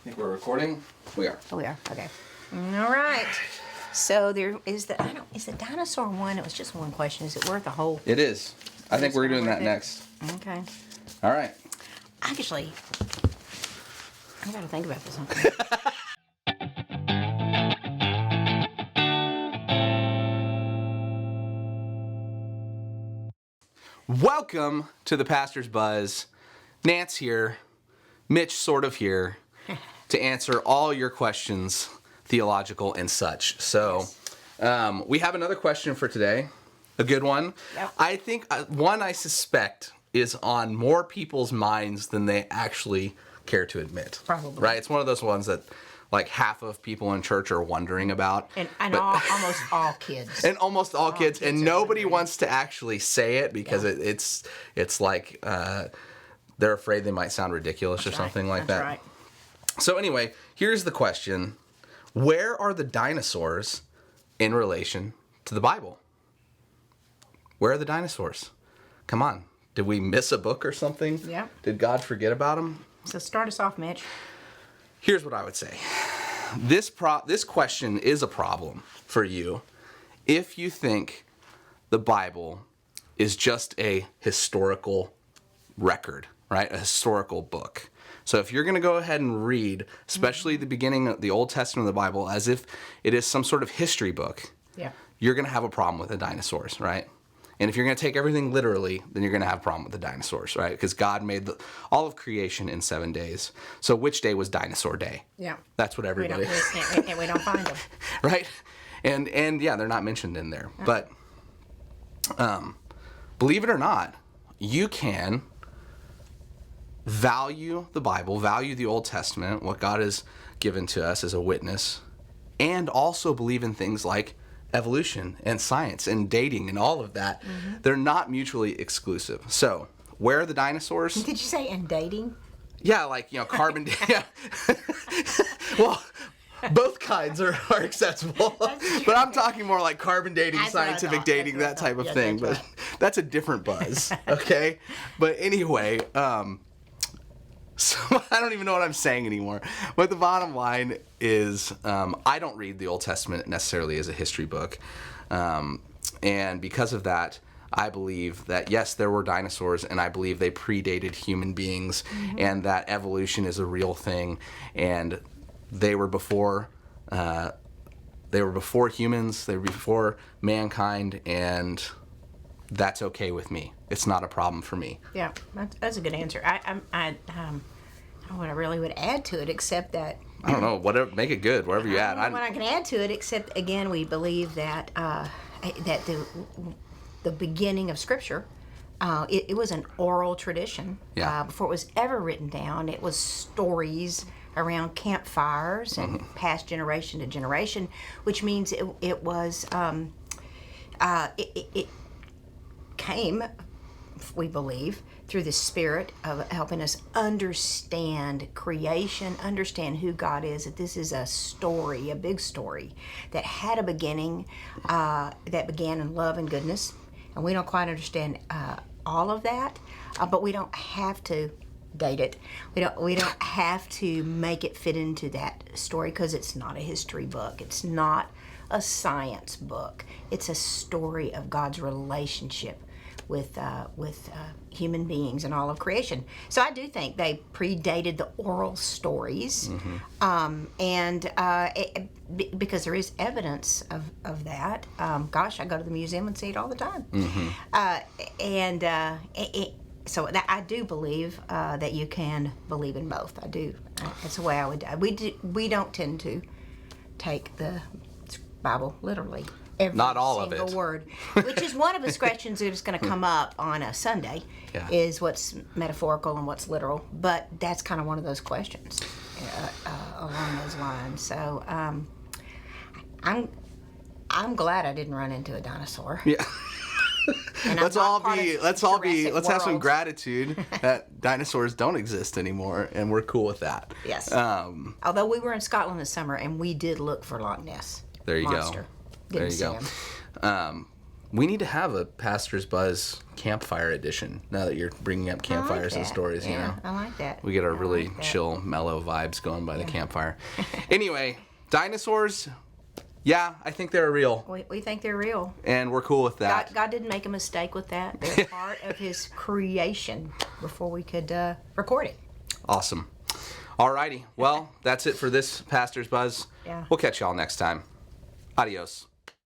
think we're recording. We are. Oh, we are. Okay. All right. So there is is the dinosaur one? It was just one question. Is it worth a whole? It is. I think we're doing that next. Okay. All right. Actually, I got to think about this one. Welcome to the Pastor's Buzz. Nance here. Mitch sort of here to answer all your questions, theological and such. So we have another question for today. A good one. Yep. I think one I suspect is on more people's minds than they actually care to admit. Probably. Right? It's one of those ones that like half of people in church are wondering about. And almost all kids. And almost all kids. And nobody wondering. wants to actually say it because it's like they're afraid they might sound ridiculous or something like that. Right. So anyway, here's the question. Where are the dinosaurs in relation to the Bible? Where are the dinosaurs? Come on. Did we miss a book or something? Yeah. Did God forget about them? So start us off, Mitch. Here's what I would say. This question is a problem for you if you think the Bible is just a historical record, right? A historical book. So if you're going to go ahead and read, especially the beginning of the Old Testament of the Bible, as if it is some sort of history book, you're going to have a problem with the dinosaurs, right? And if you're going to take everything literally, then you're going to have a problem with the dinosaurs, right? Because God made all of creation in 7 days. So which day was dinosaur day? Yeah. That's what everybody... And we don't find them. Right? And yeah, they're not mentioned in there. But believe it or not, you can value the Bible, value the Old Testament, what God has given to us as a witness, and also believe in things like evolution and science and dating and all of that. Mm-hmm. They're not mutually exclusive. So, where are the dinosaurs? Did you say in dating? Yeah, like, carbon dating. Well, both kinds are acceptable. But I'm talking more like carbon dating, scientific dating, that type of thing. But that's a different buzz, okay? But anyway, so I don't even know what I'm saying anymore. But the bottom line is I don't read the Old Testament necessarily as a history book. And because of that, I believe that, yes, there were dinosaurs, and I believe they predated human beings, and that evolution is a real thing. And they were before humans, they were before mankind, and that's okay with me. It's not a problem for me. Yeah, that's a good answer. I don't know what I really would add to it, except that... I don't know. Whatever, make it good, wherever you add. I don't know what I can add to it, except, again, we believe that that the beginning of Scripture, it was an oral tradition. Yeah. Before it was ever written down, it was stories around campfires and passed generation to generation, which means it was... it came, we believe, through the Spirit of helping us understand creation, understand who God is, that this is a story, a big story, that had a beginning, that began in love and goodness. And we don't quite understand all of that, but we don't have to date it. We don't have to make it fit into that story, because it's not a history book. It's not a science book. It's a story of God's relationship with human beings and all of creation. So I do think they predated the oral stories, because there is evidence of that. Gosh, I go to the museum and see it all the time. So that I do believe that you can believe in both. I do. That's the way I would. We don't tend to take the Bible literally. Not all of it. Every single word, which is one of the questions that is going to come up on a Sunday, is what's metaphorical and what's literal. But that's kind of one of those questions along those lines. So I'm glad I didn't run into a dinosaur. Yeah. Let's have some world. gratitude that dinosaurs don't exist anymore, and we're cool with that. Yes. Although we were in Scotland this summer, and we did look for Loch Ness. There you Monster. go. There you go. We need to have a Pastor's Buzz campfire edition now that you're bringing up campfires and stories. Yeah, I like that. We get our really chill, mellow vibes going by the campfire. Anyway, dinosaurs, yeah, I think they're real. We think they're real. And we're cool with that. God didn't make a mistake with that. They're part of his creation before we could record it. Awesome. Alrighty. Well, that's it for this Pastor's Buzz. Yeah. We'll catch y'all next time. Adios.